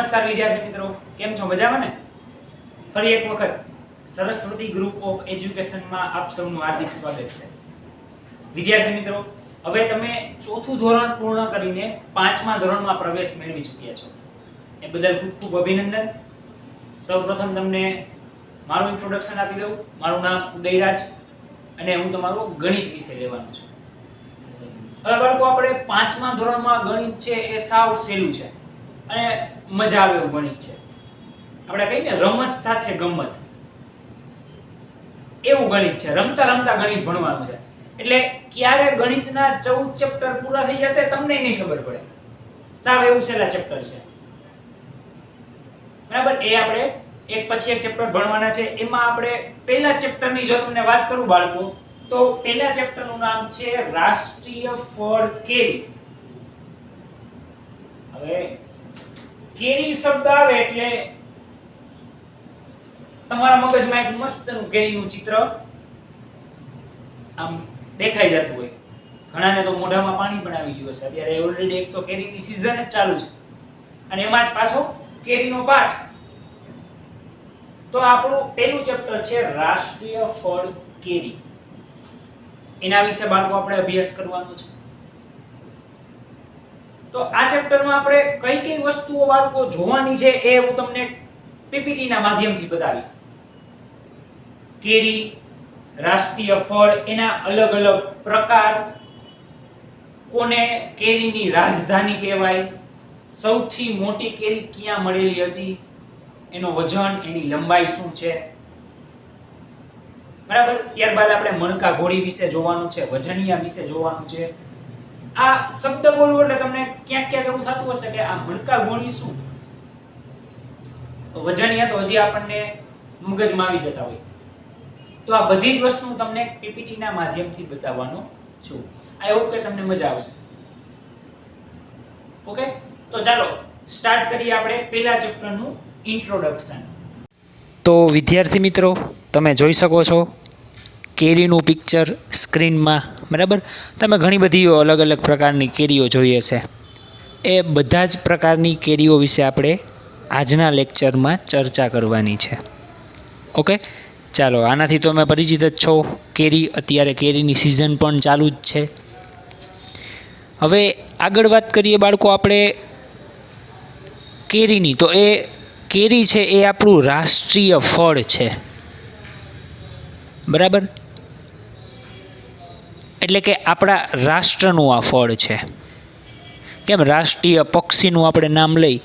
નમસ્કાર વિદ્યાર્થી મિત્રો, કેમ છો? મજામાં ને? ફરી એક વખત સરસ્વતી ગ્રુપ ઓફ એજ્યુકેશનમાં આપ સૌનું હાર્દિક સ્વાગત છે. વિદ્યાર્થી મિત્રો, હવે તમે ચોથું ધોરણ પૂર્ણ કરીને પાંચમા ધોરણમાં પ્રવેશ મેળવી ચૂક્યા છો. એ બદલ ખૂબ ખૂબ અભિનંદન. સૌપ્રથમ તમને મારું ઇન્ટ્રોડક્શન આપી દઉં. મારું નામ ઉદયરાજ અને હું તમારો ગણિત વિષય લેવાનો છું. હવે બાળકો, આપણે પાંચમા ધોરણમાં ગણિત છે એ સાવ સહેલું છે અને મજા આવે એવું ગણિત છે. આપણે કહીએ ને રમત સાથે ગમત, એવું ગણિત છે. રમતા રમતા ગણિત ભણવાનું છે. એટલે ક્યારે ગણિતના 14 ચેપ્ટર પૂરા થઈ જશે તમને નહીં ખબર પડે. સાવ એવું સહેલા ચેપ્ટર છે, બરાબર? એ આપણે એક પછી એક ચેપ્ટર ભણવાના છે. એમાં આપણે પહેલા ચેપ્ટરની જો તમને વાત કરું બાળકો, તો પહેલા ચેપ્ટરનું નામ છે રાષ્ટ્રીય ફળ કેરી. હવે કેરી શબ્દ આવે એટલે તમારા મગજમાં એક મસ્તનું કેરીનું ચિત્ર આમ દેખાઈ જતું હોય. ઘણાને તો મોઢામાં પાણી પણ આવી ગયું હશે. અત્યારે ઓલરેડી એક તો કેરીની સીઝન જ ચાલુ છે અને એમાં જ પાછો કેરીનો પાઠ. તો આપણું પહેલું ચેપ્ટર છે રાષ્ટ્રીય ફળ કેરી. એના વિશે બાળકો આપણે અભ્યાસ કરવાનો છે. તો આ ચેપ્ટરમાં આપણે કઈ કઈ વસ્તુઓ બાળકો જોવાની છે એ હું તમને પીપીટી ના માધ્યમથી બતાવીશ. કેરી, રાષ્ટ્રીય ફળ, એના અલગ અલગ પ્રકાર, કોને કેરીની રાજધાની કહેવાય, સૌથી મોટી કેરી ક્યાં મળેલી હતી, એનો વજન, એની લંબાઈ શું છે, બરાબર? ત્યારબાદ આપણે મણકા ઘોડી વિશે જોવાનું છે, વજનિયા વિશે જોવાનું છે. આ શબ્દ બોલવો એટલે તમને ક્યાંક ક્યાંક એવું થતું હશે કે આ મણકા ઘોડી શું, વજનિયા તો હજી આપણને મગજમાં આવી જતા હોય. તો આ બધી જ વસ્તુ તમને પીપીટી ના માધ્યમથી બતાવવાનો છું. આઈ હોપ કે તમને મજા આવશે. ઓકે, તો ચાલો સ્ટાર્ટ કરીએ આપણે પહેલા ચેપ્ટરનું ઇન્ટ્રોડક્શન. તો વિદ્યાર્થી મિત્રો, તમે જોઈ શકો છો કેરીનું પિક્ચર સ્ક્રીનમાં, બરાબર? તમે ઘણી બધી અલગ અલગ પ્રકારની કેરીઓ જોઈ હશે. એ બધા જ પ્રકારની કેરીઓ વિશે આપણે આજના લેક્ચરમાં ચર્ચા કરવાની છે. ઓકે, ચાલો. આનાથી તો તમે પરિચિત જ છો. કેરી, અત્યારે કેરીની સિઝન પણ ચાલુ જ છે. હવે આગળ વાત કરીએ બાળકો આપણે કેરીની. તો એ કેરી છે એ આપણું રાષ્ટ્રીય ફળ છે, બરાબર? એટલે કે આપણા રાષ્ટ્રનું આ ફળ છે. કેમ રાષ્ટ્રીય પક્ષીનું આપણે નામ લઈ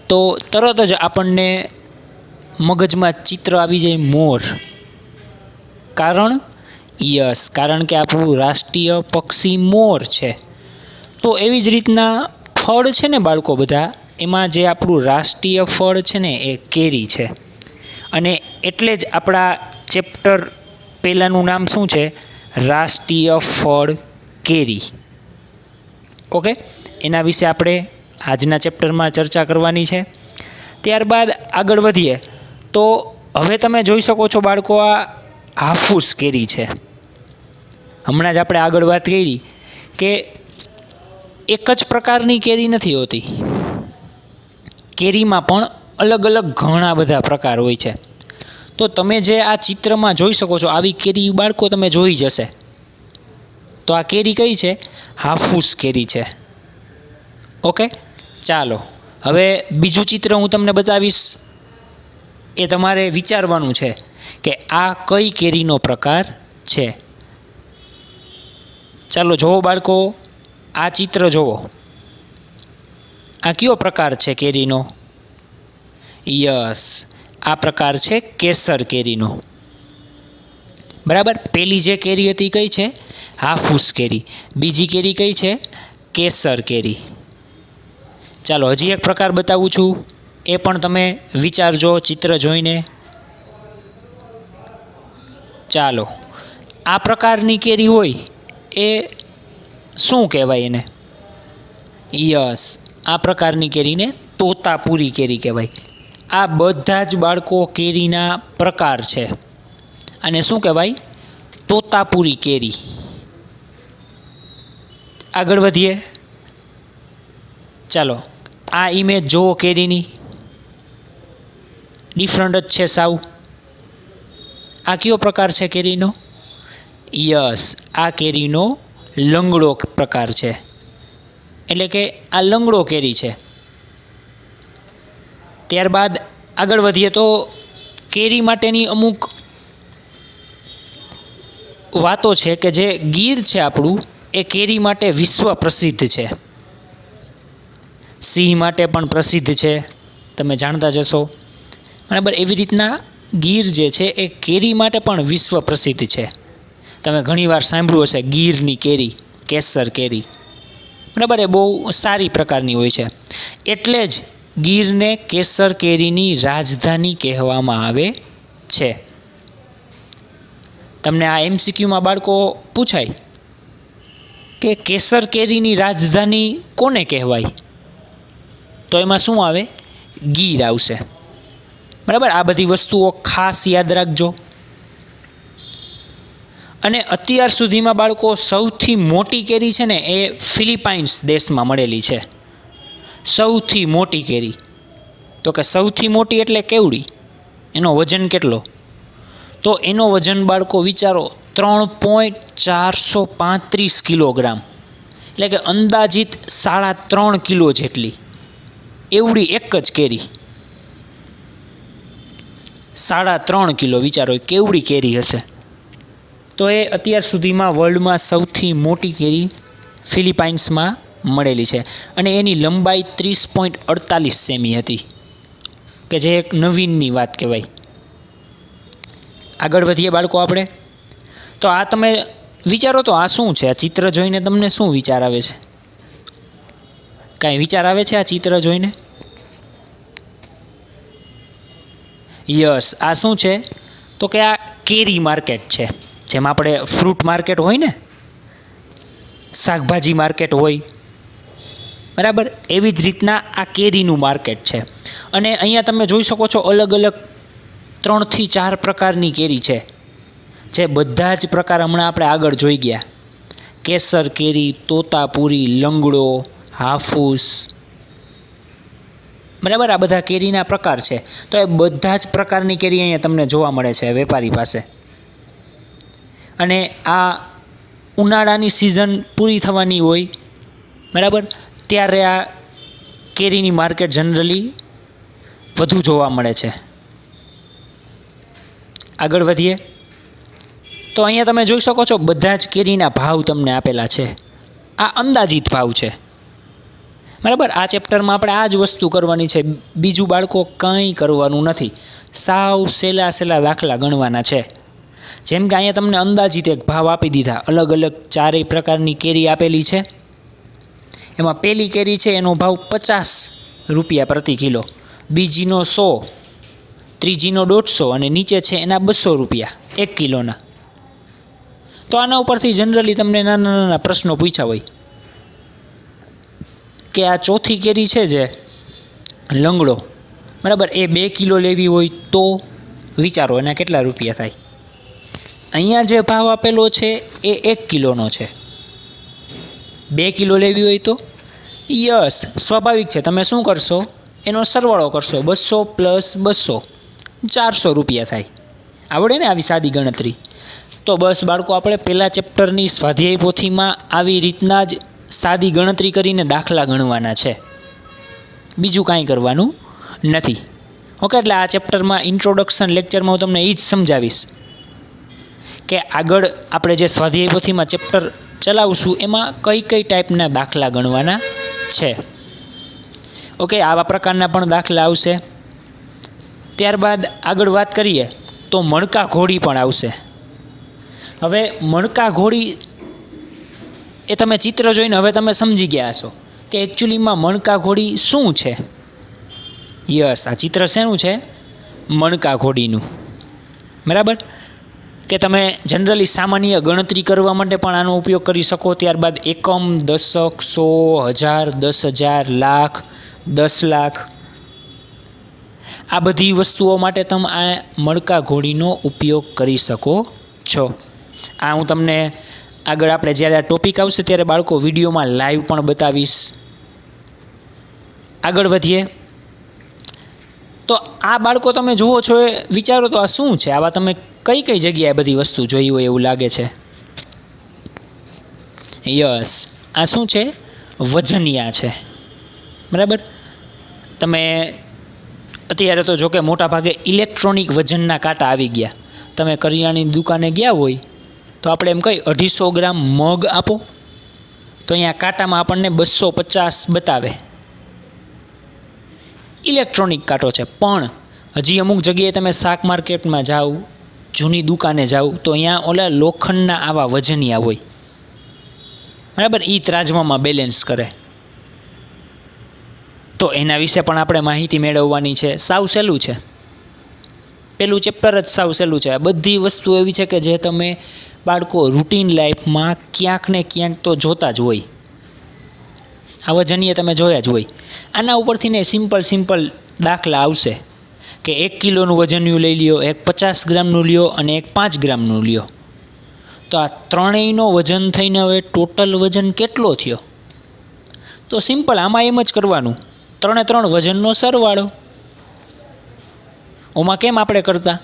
તો તરત જ આપણને મગજમાં ચિત્ર આવી જાય મોર. કારણ કે આપણું રાષ્ટ્રીય પક્ષી મોર છે. તો એવી જ રીતના ફળ છે ને બાળકો બધા, એમાં જે આપણું રાષ્ટ્રીય ફળ છે ને એ કેરી છે. અને એટલે જ આપણા ચેપ્ટર પહેલાંનું નામ શું છે? રાષ્ટ્રીય ફળ કેરી. ઓકે, એના વિશે આપણે આજના ચેપ્ટરમાં ચર્ચા કરવાની છે. ત્યારબાદ આગળ વધીએ તો હવે તમે જોઈ શકો છો બાળકો, આ હાફૂસ કેરી છે. હમણાં જ આપણે આગળ વાત કરી કે એક જ પ્રકારની કેરી નથી હોતી. કેરીમાં પણ અલગ અલગ ઘણા બધા પ્રકાર હોય છે. તો તમે જે આ ચિત્રમાં જોઈ શકો છો આવી કેરી બાળકો તમે જોઈ જશે. તો આ કેરી કઈ છે? હાફૂસ કેરી છે. ઓકે, ચાલો હવે બીજું ચિત્ર હું તમને બતાવીશ. એ તમારે વિચારવાનું છે કે આ કઈ કેરીનો પ્રકાર છે. ચાલો જોવો બાળકો, આ ચિત્ર જોવો. આ કયો પ્રકાર છે કેરીનો? યસ, આ પ્રકાર છે કેસર કેરીનો, બરાબર? પેલી જે કેરી હતી કઈ છે? હાફૂસ કેરી. બીજી કેરી કઈ છે? કેસર કેરી. ચાલો હજી એક પ્રકાર બતાવું છું, એ પણ તમે વિચારજો ચિત્ર જોઈને. ચાલો, આ પ્રકારની કેરી હોય એ શું કહેવાય એને? યસ, આ પ્રકારની કેરીને તોતાપુરી કેરી કહેવાય. આ બધા જ બાળકો કેરીના પ્રકાર છે. અને શું કહેવાય? તોતાપુરી કેરી. આગળ વધીએ. ચાલો આ ઇમેજ જુઓ કેરીની. ડિફરન્ટ જ છે સાવ. આ કયો પ્રકાર છે કેરીનો? યસ, આ કેરીનો લંગડો પ્રકાર છે. એટલે કે આ લંગડો કેરી છે. ત્યારબાદ આગળ વધીએ તો કેરી માટેની અમુક વાતો છે કે જે ગીર છે આપણું એ કેરી માટે વિશ્વ પ્રસિદ્ધ છે. સિંહ માટે પણ પ્રસિદ્ધ છે, તમે જાણતા જશો. બરાબર, એવી રીતના ગીર જે છે એ કેરી માટે પણ વિશ્વ પ્રસિદ્ધ છે. તમે ઘણીવાર સાંભળ્યું હશે ગીરની કેરી, કેસર કેરી. બરાબર, એ બહુ સારી પ્રકારની હોય છે. એટલે જ ગીરને કેસર કેરીની રાજધાની કહેવામાં આવે છે. તમને આ MCQમાં બાળકો પૂછાય કે કેસર કેરીની રાજધાની કોને કહેવાય, તો એમાં શું આવે? ગીર આવશે. બરાબર, આ બધી વસ્તુઓ ખાસ યાદ રાખજો. અને અત્યાર સુધીમાં બાળકો સૌથી મોટી કેરી છે ને એ ફિલિપાઇન્સ દેશમાં મળેલી છે. સૌથી મોટી કેરી. તો કે સૌથી મોટી એટલે કેવડી? એનો વજન કેટલો? તો એનો વજન બાળકો વિચારો 3.435 કિલોગ્રામ. એટલે કે અંદાજિત 3.5 કિલો જેટલી. એવડી એક જ કેરી 3.5 કિલો. વિચારો કેવડી કેરી હશે. તો એ અત્યાર સુધીમાં વર્લ્ડમાં સૌથી મોટી કેરી ફિલિપાઇન્સમાં મળેલી છે. અને એની લંબાઈ 30.48 સેમી હતી, કે જે એક નવીનની વાત કહેવાય. આગળ વધીએ બાળકો આપણે. તો આ તમે વિચારો તો આ શું છે? આ ચિત્ર જોઈને તમને શું વિચાર આવે છે? કાંઈ વિચાર આવે છે આ ચિત્ર જોઈને? યસ, આ શું છે? તો કે આ કેરી માર્કેટ છે. જેમ આપણે ફ્રૂટ માર્કેટ હોય ને, શાકભાજી માર્કેટ હોય, બરાબર, એવી જ રીતના આ કેરીનું માર્કેટ છે. અને અહીંયા તમે જોઈ શકો છો અલગ અલગ 3 થી 4 પ્રકારની કેરી છે, જે બધા જ પ્રકાર હમણાં આપણે આગળ જોઈ ગયા. કેસર કેરી, તોતાપુરી, લંગડો, હાફૂસ. બરાબર, આ બધા કેરીના પ્રકાર છે. તો એ બધા જ પ્રકારની કેરી અહીંયા તમને જોવા મળે છે વેપારી પાસે. અને આ ઉનાળાની સિઝન પૂરી થવાની હોય, બરાબર, ત્યારે આ કેરીની માર્કેટ જનરલી વધુ જોવા મળે છે. આગળ વધીએ તો અહીંયા તમે જોઈ શકો છો બધા જ કેરીના ભાવ તમને આપેલા છે. આ અંદાજિત ભાવ છે. બરાબર, આ ચેપ્ટરમાં આપણે આ જ વસ્તુ કરવાની છે. બીજું બાળકો કંઈ કરવાનું નથી. સાવ સહેલા દાખલા ગણવાના છે. જેમ કે અહીંયા તમને અંદાજિત એક ભાવ આપી દીધા. અલગ અલગ 4 પ્રકારની કેરી આપેલી છે. એમાં પહેલી કેરી છે એનો ભાવ 50 રૂપિયા પ્રતિ કિલો, બીજીનો 100, ત્રીજીનો 150 અને નીચે છે એના 200 રૂપિયા 1 કિલોના. તો આના ઉપરથી જનરલી તમને નાના પ્રશ્નો પૂછ્યા હોય કે આ ચોથી કેરી છે જે લંગડો, બરાબર, એ 2 કિલો લેવી હોય તો વિચારો એના કેટલા રૂપિયા થાય? અહીંયા જે ભાવ આપેલો છે એ 1 કિલોનો છે. 2 કિલો લેવી હોય તો યસ, સ્વાભાવિક છે. તમે શું કરશો? એનો સરવાળો કરશો. 200 + 200 400 રૂપિયા થાય. આવડે ને આવી સાદી ગણતરી? તો બસ બાળકો, આપણે પહેલા ચેપ્ટરની સ્વાધ્યાય પોથીમાં આવી રીતના જ સાદી ગણતરી કરીને દાખલા ગણવાના છે. બીજું કાંઈ કરવાનું નથી. ઓકે, એટલે આ ચેપ્ટરમાં ઇન્ટ્રોડક્શન લેક્ચરમાં હું તમને એ જ સમજાવીશ કે આગળ આપણે જે સ્વાધ્યાય પોથીમાં ચેપ્ટર ચલાવશું એમાં કઈ ટાઈપના દાખલા ગણવાના છે. ઓકે, આવા પ્રકારના પણ દાખલા આવશે. ત્યારબાદ આગળ વાત કરીએ તો મણકા ઘોડી પણ આવશે. હવે મણકા ઘોડી એ તમે ચિત્ર જોઈને હવે તમે સમજી ગયા હશો કે એકચ્યુઅલીમાં મણકા ઘોડી શું છે. યસ, આ ચિત્ર શેનું છે? મણકા ઘોડીનું. બરાબર, કે તમે જનરલી સામાન્ય ગણતરી કરવા માટે પણ આનો ઉપયોગ કરી શકો. ત્યારબાદ એકમ, દશક, 100, 1000, 10,000, લાખ, 10 લાખ, આ બધી વસ્તુઓ માટે તમે આ મણકા ઘોડીનો ઉપયોગ કરી શકો છો. આ હું તમને આગળ આપણે જ્યારે આ ટોપિક આવશે ત્યારે બાળકો વિડીયોમાં લાઈવ પણ બતાવીશ. આગળ વધીએ તો આ બાળકો તમે જુઓ છો એ વિચારો તો આ શું છે? આવા તમે કઈ કઈ જગ્યાએ બધી વસ્તુ જોઈ હોય એવું લાગે છે? યસ, આ શું છે? વજનિયા છે. બરાબર. તમે અત્યારે તો જો કે મોટા ભાગે ઇલેક્ટ્રોનિક વજનના કાંટા આવી ગયા. તમે કરિયાણાની દુકાને ગયા હોય તો આપણે એમ કહીએ 250 ગ્રામ મગ આપો, તો અહીંયા કાંટામાં આપણને 250 બતાવે. ઇલેક્ટ્રોનિક કાંટો છે. પણ હજી અમુક જગ્યાએ તમે શાક માર્કેટમાં જાઓ, જૂની દુકાને જાઓ, તો અહીંયા ઓલા લોખંડના આવા વજનિયા હોય. બરાબર. એ ત્રાજવામાં બેલેન્સ કરે. તો એના વિશે પણ આપણે માહિતી મેળવવાની છે. સાવ સહેલું છે. પેલું ચેપ્ટર જ સાવ સહેલું છે. બધી વસ્તુ એવી છે કે જે તમે બાળકો રૂટીન લાઈફમાં ક્યાંક ને ક્યાંક તો જોતા જ હોય. આ વજનીય તમે જોયા જ હોય. આના ઉપરથી ને સિમ્પલ દાખલા આવશે કે 1 કિલોનું વજનિયું લઈ લ્યો, એક 50 ગ્રામનું લ્યો અને એક 5 ગ્રામનું લ્યો. તો આ ત્રણેયનો વજન થઈને હવે ટોટલ વજન કેટલો થયો? તો સિમ્પલ આમાં એમ જ કરવાનું, 3 વજનનો સરવાળો. ઓમાં કેમ આપણે કરતા?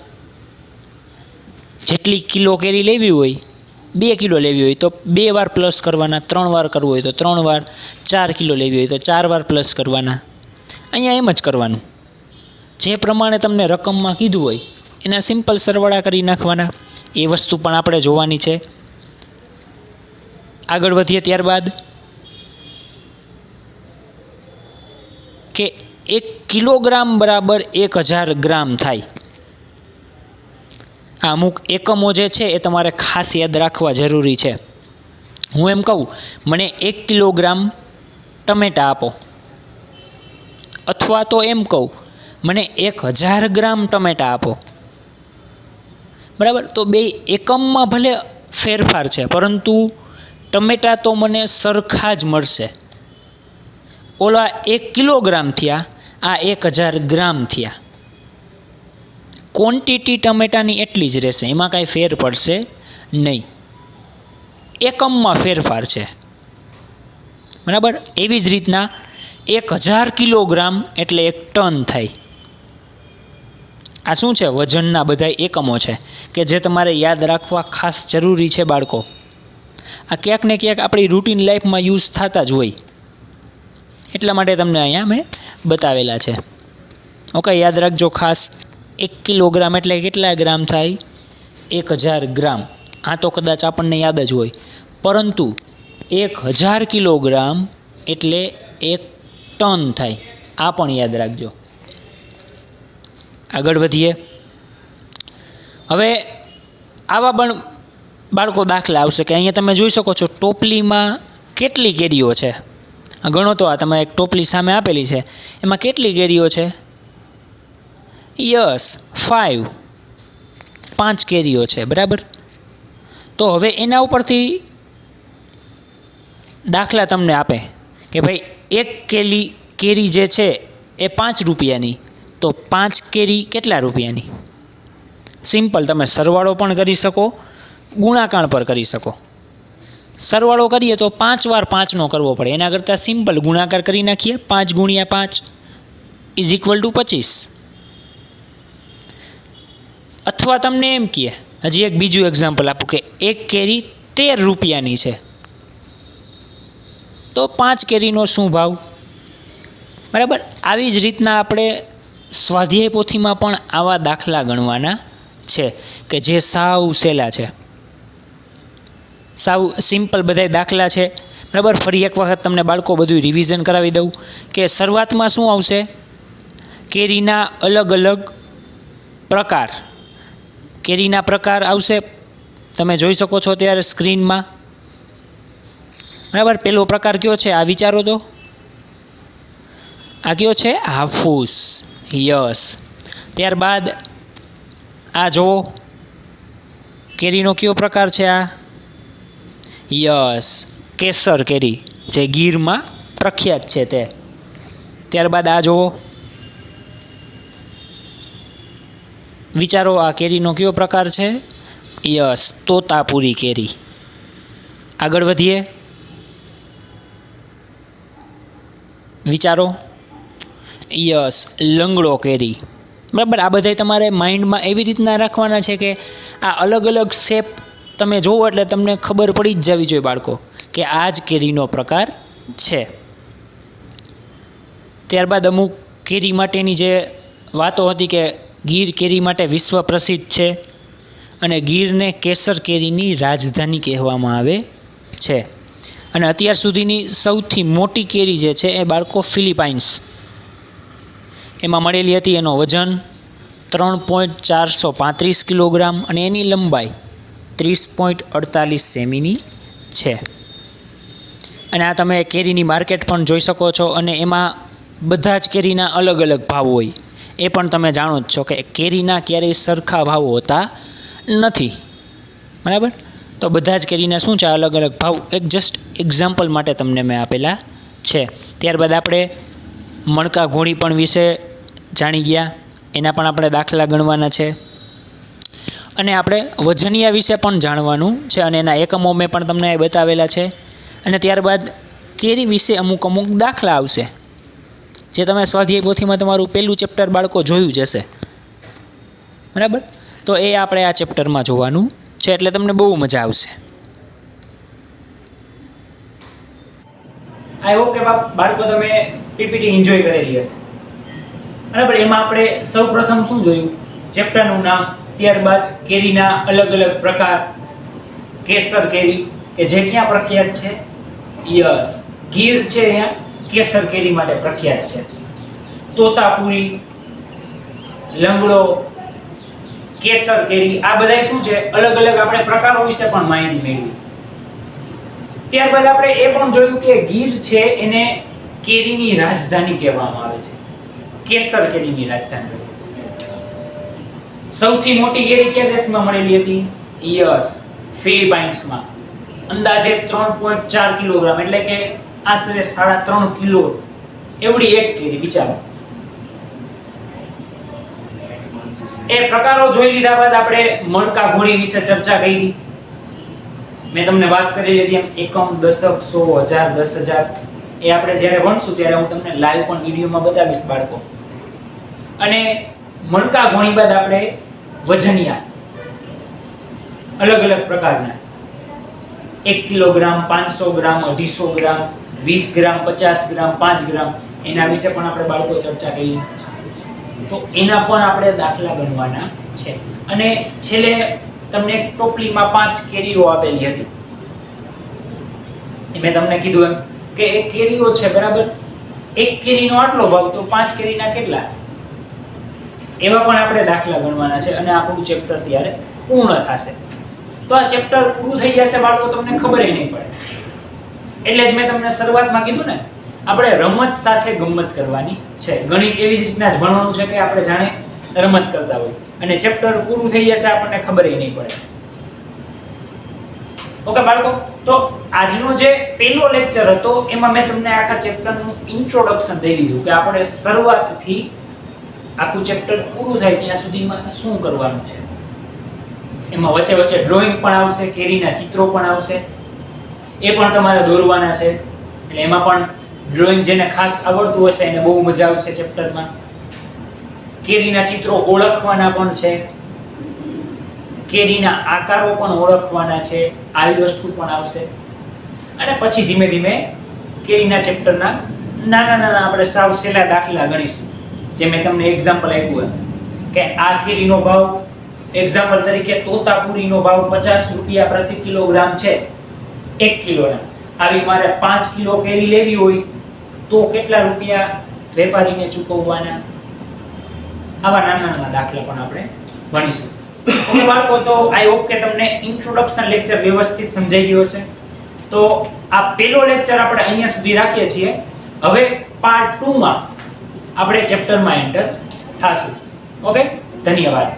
જેટલી કિલો કેરી લેવી હોય, 2 કિલો લેવી હોય તો 2 વાર પ્લસ કરવાના, 3 વાર કરવું હોય તો 3 વાર, 4 કિલો લેવી હોય તો 4 વાર પ્લસ કરવાના. અહીંયા એમ જ કરવાનું. જે પ્રમાણે તમને રકમમાં કીધું હોય એના સિમ્પલ સરવાળા કરી નાખવાના. એ વસ્તુ પણ આપણે જોવાની છે. આગળ વધીએ ત્યારબાદ કે 1 કિલોગ્રામ બરાબર 1000 ગ્રામ થાય. આ અમુક એકમો જે છે એ તમારે ખાસ યાદ રાખવા જરૂરી છે. હું એમ કહું, મને 1 કિલોગ્રામ ટમેટાં આપો, અથવા તો એમ કહું, મને 1000 ગ્રામ ટમેટાં આપો. બરાબર. તો બે એકમમાં ભલે ફેરફાર છે, પરંતુ ટમેટાં તો મને સરખા જ મળશે. ઓલા 1 કિલોગ્રામ થયા, આ 1000 ગ્રામ થયા. ક્વોન્ટિટી ટમેટાની એટલી જ રહેશે, એમાં કાંઈ ફેર પડશે નહીં. એકમમાં ફેરફાર છે. બરાબર. એવી જ રીતના 1000 કિલોગ્રામ એટલે 1 ટન થાય. આ શું છે? વજનના બધા એકમો છે કે જે તમારે યાદ રાખવા ખાસ જરૂરી છે બાળકો. આ ક્યાંક ને ક્યાંક આપણી રૂટીન લાઈફમાં યુઝ થતા જ હોય, એટલા માટે તમને અહીંયા મેં બતાવેલા છે. ઓકે, યાદ રાખજો ખાસ. 1 કિલોગ્રામ એટલે કેટલા ગ્રામ થાય? 1000 ગ્રામ. આ તો કદાચ આપણને યાદ જ હોય, પરંતુ 1000 કિલોગ્રામ એટલે 1 ટન થાય. આ પણ યાદ રાખજો. આગળ વધીએ. હવે આવા પણ બાળકો દાખલા આવશે કે અહીંયા તમે જોઈ શકો છો ટોપલીમાં કેટલી કેરીઓ છે. ગણો તો. આ તમે એક ટોપલી સામે આપેલી છે, એમાં કેટલી કેરીઓ છે? યસ, 5 કેરીઓ છે. બરાબર. તો હવે એના ઉપરથી દાખલા તમને આપે કે ભાઈ 1 કેરી જે છે એ 5 રૂપિયાની, તો 5 કેરી કેટલા રૂપિયાની? સિમ્પલ તમે સરવાળો પણ કરી શકો, ગુણાકાર પર કરી શકો. સરવાળો કરીએ તો 5 વાર 5નો કરવો પડે, એના કરતાં સિમ્પલ ગુણાકાર કરી નાખીએ. 5 ગુણ્યા 5 ઇઝ ઇક્વલ ટુ 25. અથવા તમને એમ કહે, હજી એક બીજું એક્ઝામ્પલ આપું કે 1 કેરી 13 રૂપિયાની છે, તો 5 કેરીનો શું ભાવ? બરાબર. આવી જ રીતના આપણે સ્વાધ્યાય પોથીમાં પણ આવા દાખલા ગણવાના છે કે જે સાવ સહેલા છે, સાવ સિમ્પલ બધા દાખલા છે. બરાબર. ફરી એક વખત તમને બાળકો બધું રિવિઝન કરાવી દઉં કે શરૂઆતમાં શું આવશે? કેરીના અલગ અલગ પ્રકાર. કેરીના પ્રકાર આવશે, તમે જોઈ શકો છો ત્યારે સ્ક્રીનમાં. બરાબર. પહેલો પ્રકાર કયો છે? આ વિચારો તો. આ કયો છે? હાફૂસ. યસ. ત્યારબાદ આ જુઓ, કેરીનો કયો પ્રકાર છે? આ યસ, કેસર કેરી, જે ગીરમાં પ્રખ્યાત છે તે. ત્યારબાદ આ જુઓ, વિચારો આ કેરીનો કયો પ્રકાર છે? યસ, તોતાપુરી કેરી. આગળ વધીએ. વિચારો. યસ, લંગડો કેરી. બરાબર. આ બધાય તમારે માઇન્ડમાં એવી રીતના રાખવાના છે કે આ અલગ અલગ શેપ તમે જોવો એટલે તમને ખબર પડી જ જવી જોઈએ બાળકો કે આ જ કેરીનો પ્રકાર છે. ત્યારબાદ અમુક કેરી માટેની જે વાતો હતી કે ગીર કેરી માટે વિશ્વ પ્રસિદ્ધ છે અને ગીરને કેસર કેરીની રાજધાની કહેવામાં આવે છે. અને અત્યાર સુધીની સૌથી મોટી કેરી જે છે એ બાળકો ફિલિપાઇન્સ એમાં મળેલી હતી. એનો વજન 3.435 કિલોગ્રામ અને એની લંબાઈ 30.48 સેમીની છે. અને આ તમે કેરીની માર્કેટ પણ જોઈ શકો છો અને એમાં બધા જ કેરીના અલગ અલગ ભાવ હોય. એ પણ તમે જાણો જ છો કે કેરીના ક્યારેય સરખા ભાવ હોતા નથી. બરાબર. તો બધા જ કેરીના શું છે અલગ અલગ ભાવ. એક જસ્ટ એક્ઝામ્પલ માટે તમને મેં આપેલા છે. ત્યારબાદ આપણે મણકા ઘોડી પણ વિશે જાણી ગયા. એના પણ આપણે દાખલા ગણવાના છે અને આપણે વજનિયા વિશે પણ જાણવાનું છે અને એના એકમો મેં પણ તમને બતાવેલા છે. અને ત્યારબાદ કેરી વિશે અમુક દાખલા આવશે જે તમે સ્વાધ્યાય પોથીમાં તમારું પહેલું ચેપ્ટર બાળકો જોયું જ હશે. બરાબર. તો એ આપણે આ ચેપ્ટરમાં જોવાનું છે એટલે તમને બહુ મજા આવશે. આઈ હોપ કે બાળકો તમે પીપીટી એન્જોય કરેલી હશે. બરાબર. એમાં આપણે સૌપ્રથમ શું જોયું? ચેપ્ટરનું નામ, ત્યારબાદ કેરીના અલગ અલગ પ્રકાર, કેસર કેરી કે જે ક્યાં પ્રખ્યાત છે? યસ, ગીર છે અહીંયા કેસર કેરી માટે પ્રખ્યાત છે. તોતાપુરી, લંગડો, કેસર કેરી, આ બધા શું છે અલગ અલગ આપણે પ્રકારો વિશે પણ માહિતી મેળવી. ત્યારબાદ આપણે એ પણ જોયું કે ગીર છે એને કેરીની રાજધાની કહેવામાં આવે છે. કેસર કેરીની રાજધાની. સૌથી મોટી કેરી કયા દેશમાં મળેલી હતી? યસ, ફિલિપાઇન્સમાં. અંદાજે 3.4 કિલોગ્રામ એટલે કે આશરે 3.5 કિલો એવડી એક કેરી. વિચારો. એ પ્રકારો જોઈ લીધા બાદ આપણે મણકા ઘોડી વિશે ચર્ચા કરી. મેં તમને વાત કરી હતી એમ એકમ, દશક, 100, 1000, 10,000 એ આપણે જ્યારે ભણશું ત્યારે હું તમને લાઈવ પણ વિડીયોમાં બતાવીશ બાળકો. અને મણકા ઘોડી બાદ આપણે વજનિયા અલગ અલગ પ્રકારના 1 કિલોગ્રામ, 500 ગ્રામ, 250 ગ્રામ, 20 ગ્રામ, 50 ગ્રામ, 5 ગ્રામ એના વિશે પણ આપણે બાળકો ચર્ચા કરી. તો એના પણ આપણે દાખલા ગણવાના છે. અને છેલ્લે તમને એક ટોપલીમાં 5 કેરીઓ આપેલી હતી. મેં તમને કીધું એમ કે એક કેરીઓ છે બરાબર, એક કેરીનો આટલો ભાવ તો 5 કેરીના કેટલા? એવા પણ આપણે દાખલા ગણવાના છે અને આપણું ચેપ્ટર ત્યારે પૂર્ણ થશે. તો આ ચેપ્ટર પૂરું થઈ જશે બાળકો, તમને ખબર નહીં પડે. એટલે જ મેં તમને શરૂઆતમાં કીધું ને આપણે રમત સાથે ગમત કરવાની છે. ગણિત એવી જ રીતના જ ભણવાનું છે કે આપણે જાણે રમત કરતા હોય અને ચેપ્ટર પૂરું થઈ જશે આપણને ખબર નહીં પડે. ઓકે બાળકો, તો આજનો જે પહેલો લેક્ચર હતો એમાં મેં તમને આખા ચેપ્ટરનું ઇન્ટ્રોડક્શન દઈ દીધું કે આપણે શરૂઆતથી આખું ચેપ્ટર પૂરું થાય ત્યાં સુધીમાં શું કરવાનું છે. એમાં વચ્ચે વચ્ચે ડ્રોઈંગ પણ આવશે, કેરીના ચિત્રો પણ આવશે, એ પણ તમારે દોરવાના છે. એટલે એમાં પણ ડ્રોઈંગ જેને ખાસ આવડતું હશે એને બહુ મજા આવશે ચેપ્ટરમાં. કેરીના ચિત્રો ઓળખવાના પણ છે, કેરીના આકારો પણ ઓળખવાના છે, આવી વસ્તુ પણ આવશે. અને પછી ધીમે ધીમે કેરીના ચેપ્ટરના નાના નાના આપણે સાવ સહેલા દાખલા ગણીશું. જે મેં તમને એક્ઝામ્પલ આપ્યું કે આ કેરીનો ભાવ એક્ઝામ્પલ તરીકે તોતાપુરીનો ભાવ 50 રૂપિયા પ્રતિ કિલોગ્રામ છે 1 કિલોના. આવી મારે 5 કિલો કેરી લેવી હોય તો કેટલા રૂપિયા વેપારીને ચૂકવવાના? આવા નાના નાના દાખલા પણ આપણે ભણીશું. ઓકે બાળકો, તો આઈ હોપ કે તમને ઇન્ટ્રોડક્શન લેક્ચર વ્યવસ્થિત સમજાઈ ગયો હશે. તો આ પહેલો લેક્ચર આપણે અહીંયા સુધી રાખીએ છીએ. હવે પાર્ટ 2 માં આપણે ચેપ્ટરમાં એન્ટર થાશું. ઓકે, ધન્યવાદ.